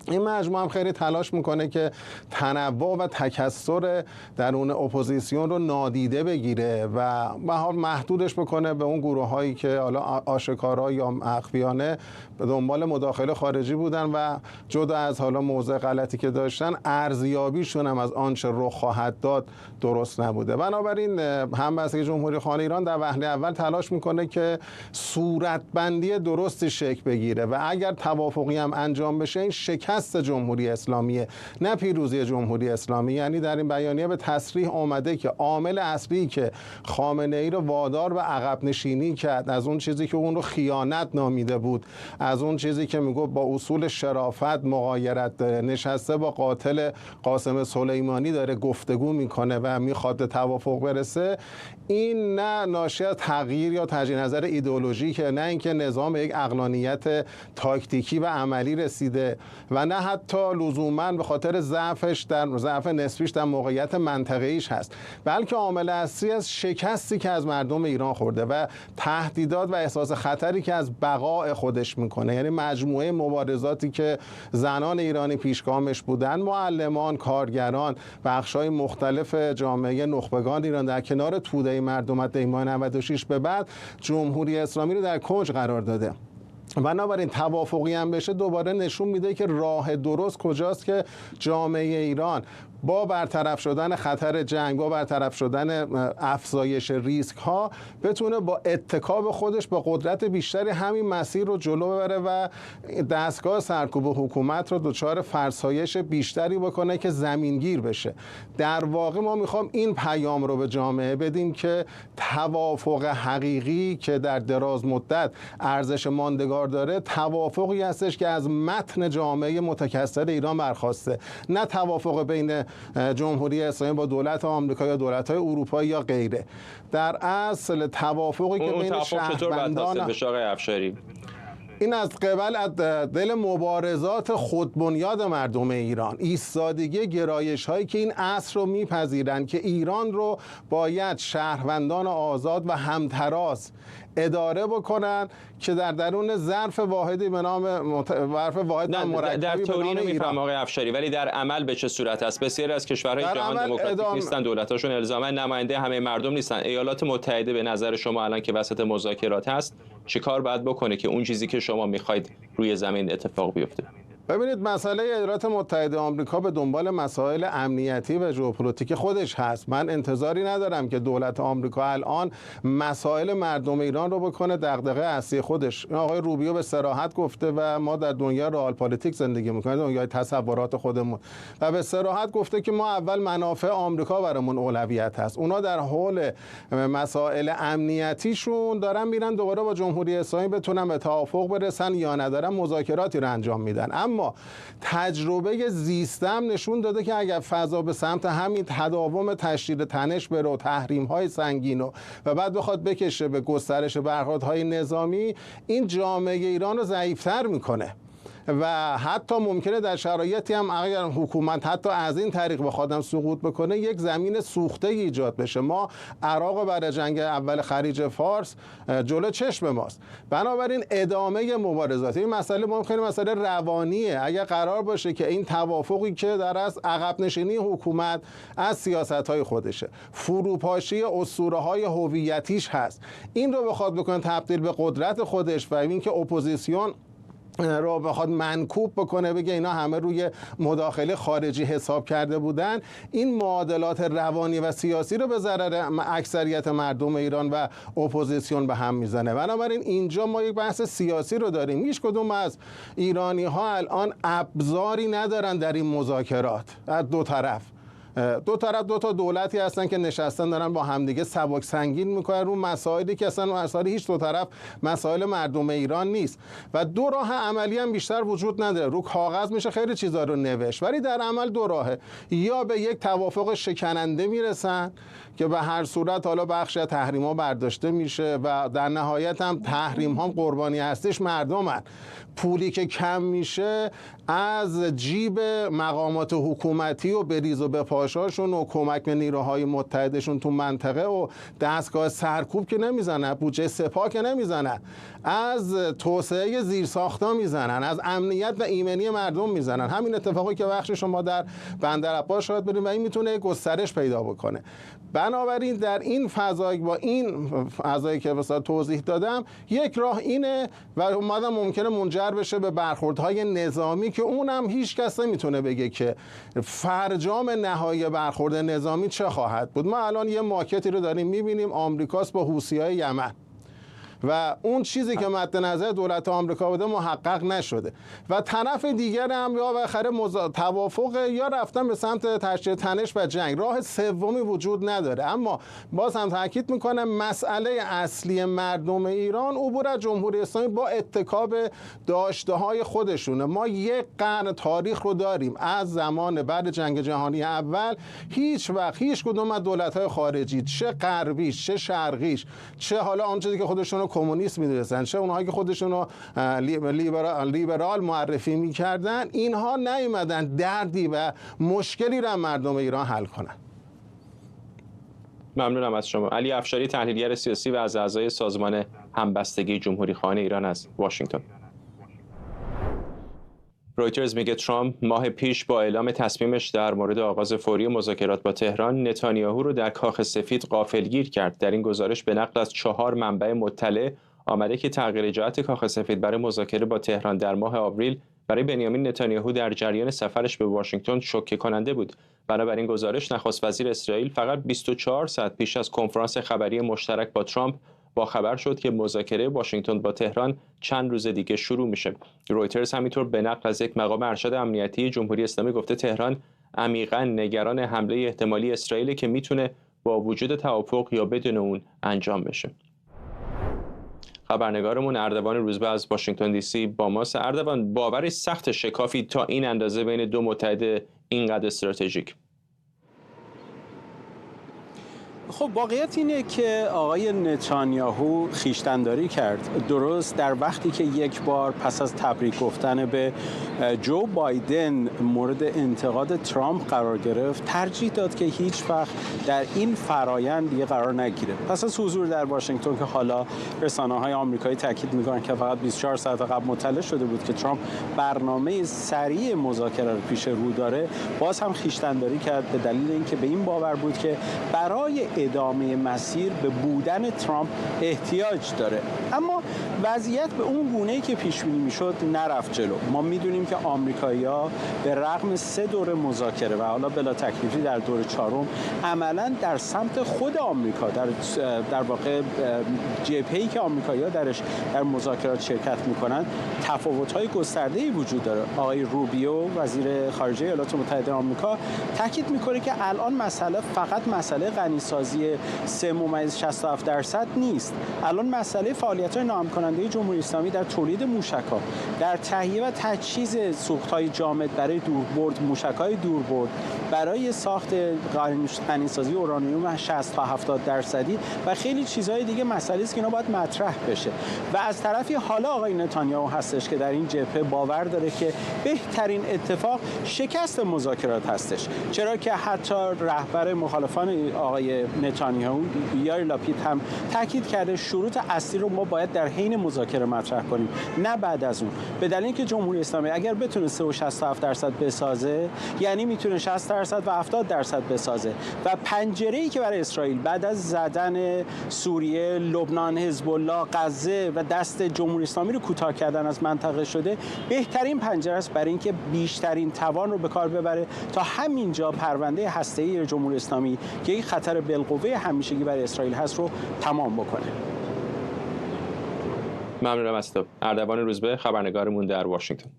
این مجموعه هم خیلی تلاش میکنه که تنوع و تکثر درون اپوزیسیون رو نادیده بگیره و محدودش بکنه به اون گروه هایی که حالا آشکارا یا مخفیانه به دنبال مداخله خارجی بودن و جدا از حالا موضع غلطی که داشتن، ارزیابیشون هم از آنچه رخ خواهد داد درست نبوده. بنابراین همبستگی جمهوری خواهان ایران در وهله اول تلاش میکنه که صورتبندی درستی شکل بگیره و اگر توافقی هم انجام بشه این شکست جمهوری اسلامیه، نه پیروزی جمهوری اسلامی. یعنی در این بیانیه به تصریح آمده که عامل اصلی که خامنه ای رو وادار به عقب نشینی کرد، از اون چیزی که اون رو خیانت نامیده بود، از اون چیزی که میگفت با اصول شرافت مغایرت داره، نشسته با قاتل قاسم سلیمانی داره گفتگو میکنه و میخواد به توافق برسه، این نه ناشی از تغییر یا تجدید نظر ایدئولوژیکه، نه اینکه نظام به یک عقلانیت تاکتیکی و عملی رسیده و نه حتی لزوما به خاطر ضعف نسبیش در موقعیت منطقه‌ایش هست، بلکه عامل اصلی از شکستی که از مردم ایران خورده و تهدیدات و احساس خطری که از بقای خودش میکنه. یعنی مجموعه مبارزاتی که زنان ایرانی پیشگامش بودن، معلمان، کارگران، بخش‌های مختلف جامعه نخبگان ایران در کنار توده مردم از ماه 96 به بعد جمهوری اسلامی رو در کنج قرار داده. بنابراین توافقی هم بشه دوباره نشون میده که راه درست کجاست که جامعه ایران با برطرف شدن خطر جنگ، با برطرف شدن افزایش ریسک ها بتونه با اتکا خودش با قدرت بیشتری همین مسیر رو جلو ببره و دستگاه سرکوب حکومت رو دچار فرسایش بیشتری بکنه که زمینگیر بشه. در واقع ما میخوام این پیام رو به جامعه بدیم که توافق حقیقی که در دراز مدت ارزش ماندگار داره توافقی هستش که از متن جامعه متکثر ایران برخواسته، نه توافق بین جمهوری اسلامی با دولت آمریکا یا دولت‌های اروپایی یا غیره. در اصل توافقی که بین شهروندان بشه آقای افشاری، این از قبل از دل مبارزات خودبنیاد مردم ایران، ایستادگی گرایش هایی که این عصر رو میپذیرند که ایران رو باید شهروندان آزاد و همتراز اداره بکنن که در درون ظرف واحدی به نام ظرف واحد در تئوری نمیفهم آقای افشاری، ولی در عمل به چه صورت است؟ بسیاری از کشورهای جهان دموکراتیک نیستن، دولتاشون الزاما نماینده همه مردم نیستن. ایالات متحده به نظر شما الان که وسط مذاکرات هست چه کار باید بکنه که اون چیزی که شما میخواید روی زمین اتفاق بیفته؟ ببینید، مسئله ایالات متحده آمریکا به دنبال مسائل امنیتی و ژئوپلیتیک خودش هست. من انتظاری ندارم که دولت آمریکا الان مسائل مردم ایران رو بکنه دغدغه اصلی خودش. آقای روبیو به صراحت گفته و ما در دنیا رئال پالیتیک زندگی میکنیم، دنیای تصورات خودمون، و به صراحت گفته که ما اول منافع آمریکا برامون اولویت هست. اونا در حول مسائل امنیتیشون دارن میرن دوباره با جمهوری اسلامی بتونن به توافق برسن یا ندارن مذاکراتی رو انجام میدن. اما تجربه زیستم نشون داده که اگر فضا به سمت همین تداوم تشدید تنش بره و تحریم‌های سنگین و بعد بخواد بکشه به گسترش برخوردهای نظامی، این جامعه ایران رو ضعیف‌تر میکنه و حتی ممکنه در شرایطی هم اگر حکومت حتی از این طریق بخواد سقوط بکنه یک زمین سوخته ایجاد بشه. ما عراق بعد جنگ اول خلیج فارس جلو چشم ماست. بنابراین ادامه مبارزات این مسئله ممکنه مسئله روانیه. اگر قرار باشه که این توافقی که در از عقب نشینی حکومت از سیاست‌های خودشه، فروپاشی اسطوره‌های هویتیش هست، این رو بخواد بکنه تبدیل به قدرت خودش و اینکه اپوزیسیون رو بخواد منکوب بکنه، بگه اینا همه روی مداخله خارجی حساب کرده بودن، این معادلات روانی و سیاسی رو به ضرر اکثریت مردم ایران و اپوزیسیون به هم میزنه. بنابراین اینجا ما یک بحث سیاسی رو داریم. هیچ کدوم از ایرانی ها الان ابزاری ندارن در این مذاکرات. از دو طرف دو تا دولتی هستن که نشستن دارن با همدیگه سبک سنگین میکنن رو مسائلی که اصلا مسائل هیچ دو طرف مسائل مردم ایران نیست و دو راه عملی هم بیشتر وجود نداره. رو کاغذ میشه خیلی چیزا رو نوشت ولی در عمل دو راهه، یا به یک توافق شکننده میرسن که به هر صورت حالا بخش از تحریم‌ها برداشته میشه و در نهایت هم تحریم‌ها قربانی هستش مردمن. پولی که کم میشه از جیب مقامات حکومتی و بریز و بپاشاشون و کمک به نیروهای متحدشون تو منطقه و دستگاه سرکوب که نمیزنن، بودجه سپاه که نمیزنن، از توسعه زیرساخت‌ها میزنن، از امنیت و ایمنی مردم میزنن. همین اتفاقی که بخش شما در بندر عباس شاهد بریم و این میتونه گسترش پیدا بکنه. بنابراین در این فضا با این فضایی که مثلا توضیح دادم، یک راه اینه و اومدم ممکنه منجر بشه به برخوردهای نظامی که اونم هیچ کس نمیتونه بگه که فرجام نهایی برخورد نظامی چه خواهد بود. ما الان یه ماکتی رو داریم میبینیم، آمریکاست با حوثی‌های یمن و اون چیزی که مد نظر دولت آمریکا بوده محقق نشده و طرف دیگر هم یا بالاخره توافق یا رفتن به سمت تشدید تنش و جنگ. راه سومی وجود نداره. اما باز هم تاکید میکنم مسئله اصلی مردم ایران عبور از جمهوری اسلامی با اتکا به داشته‌های خودشونه. ما یک قرن تاریخ رو داریم از زمان بعد جنگ جهانی اول. هیچ وقت هیچ کدوم از دولت‌های خارجی، چه غربیش چه شرقیش، چه حالا آن چیزی که خودشون کمونیست میدونستن، چه اونهایی که خودشون رو لیبرال معرفی میکردن، اینها نیومدن دردی و مشکلی را مردم ایران حل کنن. ممنونم از شما. علی افشاری، تحلیلگر سیاسی و از اعضای سازمان همبستگی جمهوری خواهان ایران از واشنگتن. رویترز میگه ترامپ ماه پیش با اعلام تصمیمش در مورد آغاز فوری مذاکرات با تهران، نتانیاهو رو در کاخ سفید غافلگیر کرد. در این گزارش به نقل از 4 منبع مطلع آمده که تغییر جهت کاخ سفید برای مذاکره با تهران در ماه آوریل برای بنیامین نتانیاهو در جریان سفرش به واشنگتن شوکه کننده بود. بنابراین گزارش نخست وزیر اسرائیل فقط 24 ساعت پیش از کنفرانس خبری مشترک با ترامپ با خبر شد که مذاکره واشنگتن با تهران چند روز دیگه شروع میشه. رویترز همینطور به نقل از یک مقام ارشد امنیتی جمهوری اسلامی گفته تهران عمیقاً نگران حمله احتمالی اسرائیل که میتونه با وجود توافق یا بدون اون انجام بشه. خبرنگارمون اردوان روزبه از واشنگتن دی سی با ماست. اردوان، باوری سخت شکافی تا این اندازه بین دو متحد اینقدر استراتژیک؟ خب واقعیت اینه که آقای نتانیاهو خویشتن‌داری کرد. درست در وقتی که یک بار پس از تبریک گفتن به جو بایدن مورد انتقاد ترامپ قرار گرفت، ترجیح داد که هیچ وقت در این فرایند دیگه قرار نگیره. پس از حضور در واشنگتن که حالا رسانه‌های آمریکایی تاکید می‌کنن که فقط 24 ساعت قبل مطلع شده بود که ترامپ برنامه سریع مذاکره رو پیش رو داره، باز هم خویشتن‌داری کرد به دلیل اینکه به این باور بود که برای ادامه مسیر به بودن ترامپ احتیاج داره. اما وضعیت به اون گونه‌ای که پیش بینی میشد نرفت جلو. ما میدونیم که آمریکایی‌ها به رغم 3 دور مذاکره و حالا بلا تکلیفی در دور 4م عملاً در سمت خود آمریکا در واقع جبهه‌ای که آمریکایی‌ها درش در مذاکرات شرکت میکنن تفاوت‌های گسترده‌ای وجود داره. آقای روبیو وزیر خارجه ایالات متحده آمریکا تاکید میکنه که الان مسئله فقط مسئله غنیسازی 3.67% نیست. الان مسئله فعالیت‌های ناامن‌کننده جمهوری اسلامی در تولید موشک‌ها، در تهیه و تجهیز سوخت‌های جامد برای دوربرد، موشک‌های دوربرد، برای ساخت غنیسازی اورانیوم 60 تا 70% و خیلی چیزهای دیگه مسئله است که اینا باید مطرح بشه. و از طرفی حالا آقای نتانیاهو هستش که در این جبهه باور داره که بهترین اتفاق شکست مذاکرات هستش. چرا که حتی رهبر مخالفان آقای نتانیاهو یائیر لاپید هم تاکید کرده شروط اصلی رو ما باید در حین مذاکره مطرح کنیم، نه بعد از اون. به دلیل اینکه جمهوری اسلامی اگر بتونه 3.67% بسازه، یعنی میتونه 60% و 70% بسازه و پنجره‌ای که برای اسرائیل بعد از زدن سوریه، لبنان، حزب الله، غزه و دست جمهوری اسلامی رو کوتاه کردن از منطقه شده، بهترین پنجره است برای اینکه بیشترین توان رو به کار ببره تا همینجا پرونده هسته‌ای جمهوری اسلامی که یک خطر بالقوه همیشگی برای اسرائیل هست رو تمام بکنه. ممنونم از تو. اردوان روزبه، خبرنگارمون در واشنگتن.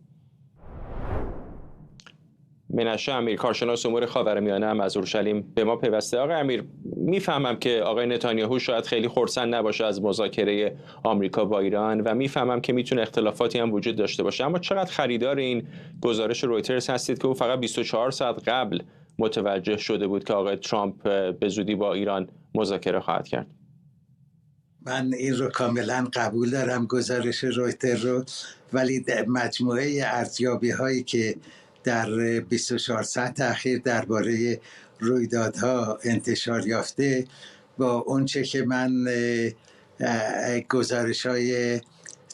منشه امیر، کارشناس امور خاورمیانه هم از اورشلیم به ما پیوسته. آقای امیر، میفهمم که آقای نتانیاهو شاید خیلی خرسند نباشه از مذاکره آمریکا با ایران و میفهمم که میتونه اختلافاتی هم وجود داشته باشه، اما چقدر خریدار این گزارش رویترز هستید که او فقط 24 ساعت قبل متوجه شده بود که آقای ترامپ به زودی با ایران مذاکره خواهد کرد؟ من این رو کاملا قبول دارم، گزارش رویتر رو، ولی مجموعه ارزیابی هایی که در 24 ساعت اخیر درباره رویدادها انتشار یافته با اونچه که من گزارش های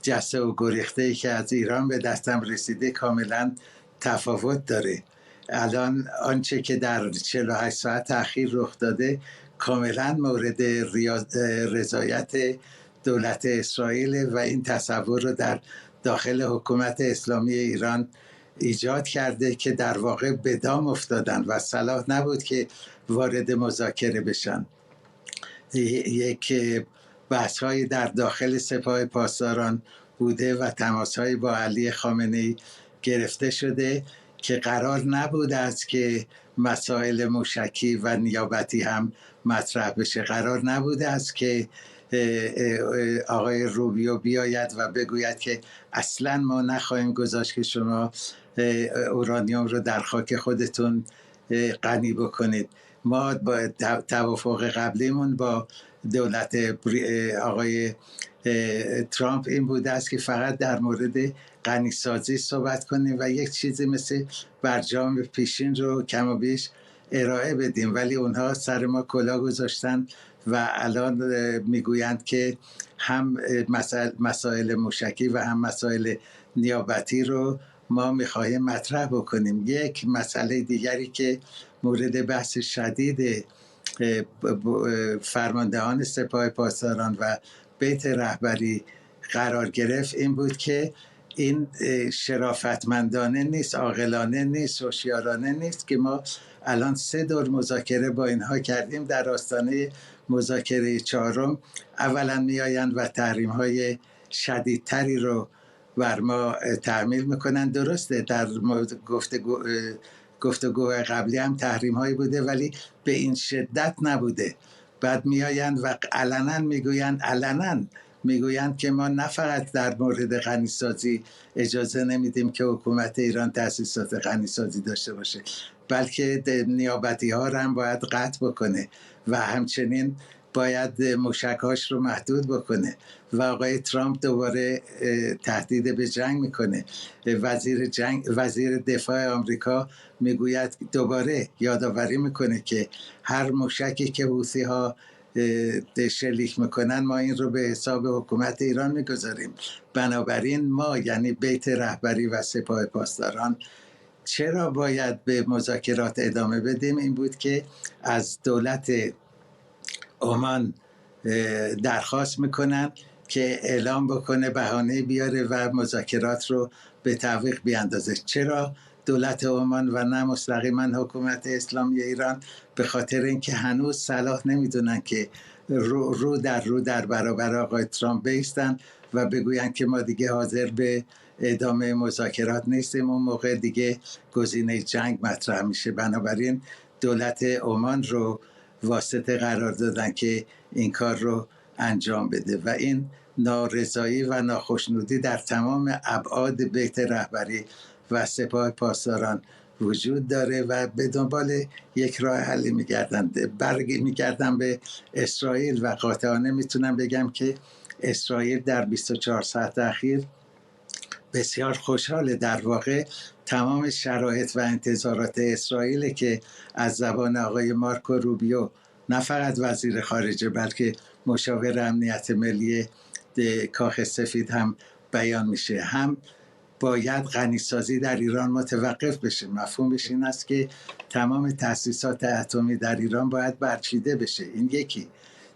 جسته و گریخته که از ایران به دستم رسیده کاملا تفاوت داره. الان آنچه که در 48 ساعت اخیر رخ داده کاملا مورد رضایت دولت اسرائیل و این تصور رو در داخل حکومت اسلامی ایران ایجاد کرده که در واقع به دام افتادن و صلاح نبود که وارد مذاکره بشن. یک بحث‌های در داخل سپاه پاسداران بوده و تماس‌های با علی خامنه‌ای گرفته شده که قرار نبود است که مسائل موشکی و نیابتی هم مطرح بشه. قرار نبوده است که آقای روبیو بیاید و بگوید که اصلا ما نخواهیم گذاشت که شما اورانیوم رو در خاک خودتون غنی بکنید. ما با توافق قبلیمون با دولت آقای ترامپ این بوده است که فقط در مورد غنیسازی صحبت کنیم و یک چیزی مثل برجام پیشین رو کم و بیش ارائه بدیم، ولی اونها سر ما کلاه گذاشتن و الان میگویند که هم مسائل موشکی و هم مسائل نیابتی رو ما میخواهیم مطرح بکنیم. یک مسئله دیگری که مورد بحث شدید فرماندهان سپاه پاسداران و بیت رهبری قرار گرفت این بود که این شرافتمندانه نیست، عاقلانه نیست، هوشیارانه نیست که ما الان 3 دور مذاکره با اینها کردیم، در آستانه مذاکره 4م اولا میآیند و تحریم‌های شدیدتری رو بر ما تحمیل میکنن. درسته در گفتگوهای قبلی هم تحریم‌هایی بوده ولی به این شدت نبوده. بعد میآیند و علنا میگویند که ما نه فقط در مورد غنیسازی اجازه نمیدیم که حکومت ایران تأسیسات غنیسازی داشته باشه، بلکه نیابتی ها رو هم باید قطع بکنه و همچنین باید موشک‌هاش رو محدود بکنه و آقای ترامپ دوباره تهدید به جنگ میکنه. وزیر دفاع آمریکا میگوید، دوباره یادآوری میکنه که هر موشکی که حوثی‌ها شلیک میکنن ما این رو به حساب حکومت ایران میگذاریم. بنابراین ما یعنی بیت رهبری و سپاه پاسداران چرا باید به مذاکرات ادامه بدیم این بود که از دولت عمان درخواست میکنن که اعلام بکنه، بهانه بیاره و مذاکرات رو به تعویق بیاندازه. چرا دولت عمان و نه مستقیما حکومت اسلامی ایران؟ به خاطر اینکه هنوز صلاح نمیدونن که رو در برابر آقای ترامپ بیستن و بگوین که ما دیگه حاضر به ادامه مذاکرات نیستیم. اون موقع دیگه گزینه جنگ مطرح میشه. بنابراین دولت عمان رو واسطه قرار دادن که این کار رو انجام بده و این نارضایی و ناخشنودی در تمام ابعاد بیت رهبری و سپاه پاسداران وجود داره و به دنبال یک راه حلی میگردن به اسرائیل و قاطعانه میتونم بگم که اسرائیل در 24 ساعت اخیر بسیار خوشحاله. در واقع تمام شرایط و انتظارات اسرائیل که از زبان آقای مارکو روبیو نه فقط وزیر خارجه بلکه مشاور امنیت ملی کاخ سفید هم بیان میشه. هم باید غنیسازی در ایران متوقف بشه. مفهومش این است که تمام تأسیسات اتمی در ایران باید برچیده بشه. این یکی.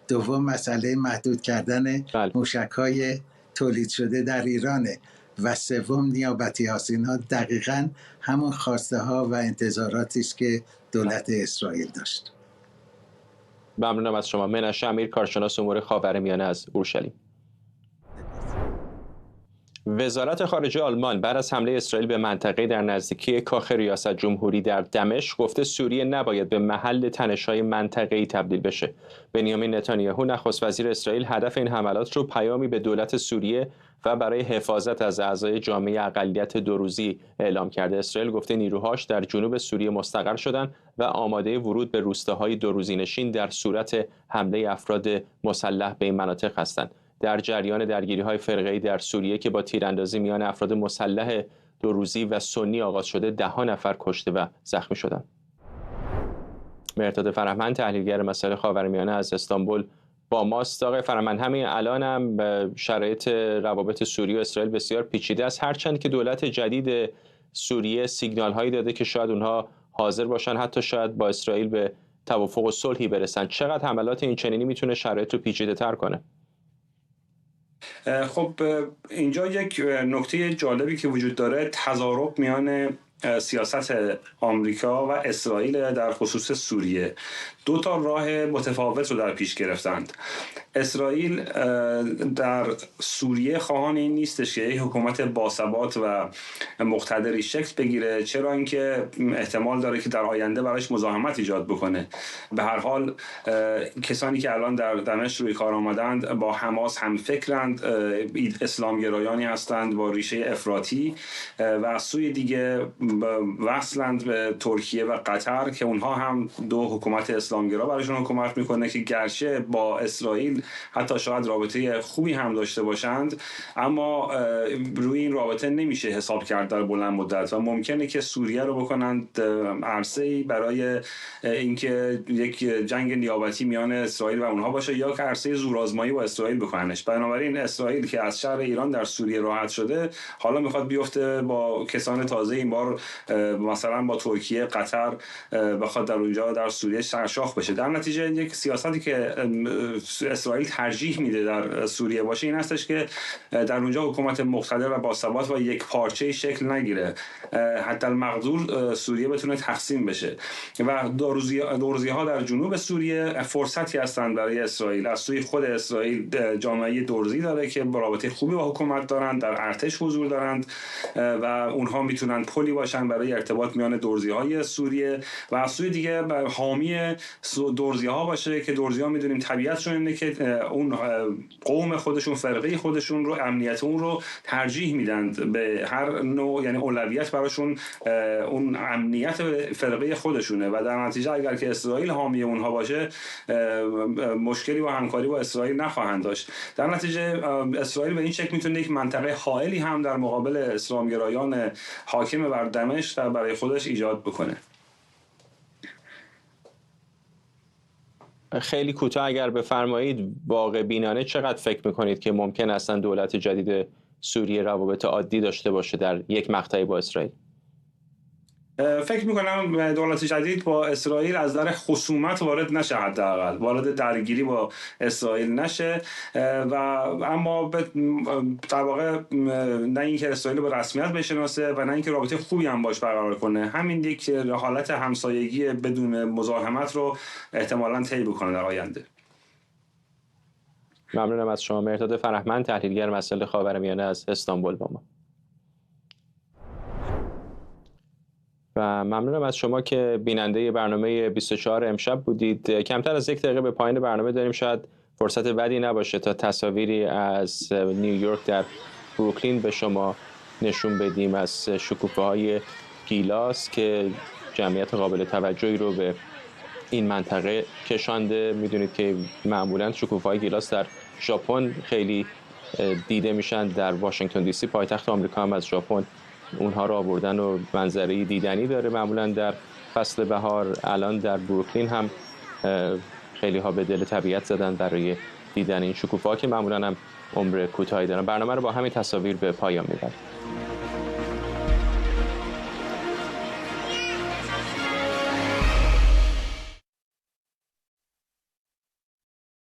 دوم مسئله محدود کردن موشک‌های تولید شده در ایرانه و سوم نیابتی هاست. اینها دقیقاً همون خواسته ها و انتظاراتی است که دولت اسرائیل داشت. ممنونم از شما. منشه امیر، کارشناس امور خاورمیانه از اورشلیم. وزارت خارجه آلمان بعد از حمله اسرائیل به منطقه در نزدیکی کاخ ریاست جمهوری در دمشق گفته سوریه نباید به محل تنش‌های منطقه‌ای تبدیل بشه. بنیامین نتانیاهو نخست وزیر اسرائیل هدف این حملات رو پیامی به دولت سوریه و برای حفاظت از اعضای جامعه اقلیت دوروزی اعلام کرده. اسرائیل گفته نیروهاش در جنوب سوریه مستقر شدن و آماده ورود به روستاهای دوروزینشین در صورت حمله افراد مسلح به این مناطق هستند. در جریان درگیری‌های فرقه‌ای در سوریه که با تیراندازی میان افراد مسلح دوروزی و سنی آغاز شده، 10 نفر کشته و زخمی شدند. مهرداد فرهمند، تحلیلگر مسائل خاورمیانه از استانبول با ماست. آقای فرهمند، همین الان هم شرایط روابط سوریه و اسرائیل بسیار پیچیده است، هرچند که دولت جدید سوریه سیگنال هایی داده که شاید اونها حاضر باشن حتی شاید با اسرائیل به توافق و صلحی برسن. چقدر حملات این چنینی میتونه شرایط رو پیچیده تر کنه؟ خب اینجا یک نکته جالبی که وجود داره تضارب میان سیاست آمریکا و اسرائیل در خصوص سوریه. 2 راه متفاوت رو در پیش گرفتند. اسرائیل در سوریه خواهان این نیستش که یک حکومت باثبات و مقتدری شکل بگیره، چرا اینکه احتمال داره که در آینده براش مزاحمت ایجاد بکنه. به هر حال کسانی که الان در دمشق روی کار آمدند با حماس هم فکرند، اسلامگرایانی هستند با ریشه افراطی و از سوی دیگه وصلند به ترکیه و قطر که اونها هم 2 حکومت اسلامگرا براشون حکومت میکنه که گرچه با اسرائیل حتی شاید رابطه خوبی هم داشته باشند، اما روی این رابطه نمیشه حساب کرد در بلند مدت و ممکنه که سوریه رو بکنند عرصه‌ای برای اینکه یک جنگ نیابتی میان اسرائیل و اونها باشه یا که عرصه زورآزمایی با اسرائیل بکننش. بنابراین اسرائیل که از شر ایران در سوریه راحت شده، حالا میخواد بیفته با کسان تازه، این بار مثلا با ترکیه، قطر، بخواد در اونجا در سوریه سرشاخ بشه. در نتیجه یک سیاستی که اسرائیل ترجیح میده در سوریه باشه این هستش که در اونجا حکومت مقتدر و باثبات و یک پارچه‌ای شکل نگیره، حتی المقدور سوریه بتونه تقسیم بشه و دوروزی‌ها در جنوب سوریه فرصتی هستند برای اسرائیل. از سوی خود اسرائیل جامعه دوروزی داره که رابطه خوبی با حکومت دارند، در ارتش حضور دارند و اونها میتونن پلی باشن برای ارتباط میان دوروزی‌های سوریه و از سوی دیگه حامی دوروزی‌ها باشه که دوروزی‌ها میدونیم طبیعتشون اینه که اون قوم خودشون، فرقه خودشون رو، امنیت اون رو ترجیح میدند به هر نوع، یعنی اولویت براشون اون امنیت فرقه خودشونه و در نتیجه اگر که اسرائیل حامی اونها باشه مشکلی با همکاری با اسرائیل نخواهند داشت. در نتیجه اسرائیل به این شکل میتونه یک منطقه حائلی هم در مقابل اسلامگرایان حاکم بر دمشق برای خودش ایجاد بکنه. خیلی کوتاه اگر بفرمایید، واقع بینانه چقدر فکر میکنید که ممکن است دولت جدید سوریه روابط عادی داشته باشه در یک مقطعی با اسرائیل؟ فکر میکنم دولت جدید با اسرائیل از در خصومت وارد نشه، حداقل وارد درگیری با اسرائیل نشه و اما در واقع نه اینکه اسرائیل به رسمیت بشناسه و نه اینکه رابطه خوبی هم باش برقرار کنه، همین یک حالت همسایگی بدون مزاحمت رو احتمالاً طی بکنه در آینده. ممنونم از شما. مهرداد فرهمند، تحلیلگر مسائل خاورمیانه از استانبول با ما. و ممنونم از شما که بیننده برنامه 24 امشب بودید. کمتر از 1 دقیقه به پایان برنامه داریم، شاید فرصت بدی نباشه تا تصاویری از نیویورک در بروکلین به شما نشون بدیم از شکوفه‌های گیلاس که جمعیت قابل توجهی رو به این منطقه کشانده. میدونید که معمولاً شکوفه‌های گیلاس در ژاپن خیلی دیده میشن، در واشنگتن دی سی پایتخت آمریکا هم از ژاپن اونها رو آوردن و منظره دیدنی داره معمولا در فصل بهار. الان در بروکلین هم خیلی ها به دل طبیعت زدن برای دیدن این شکوفه‌ها که معمولاً هم عمر کوتاهی دارن. برنامه رو با همین تصاویر به پایان میبریم.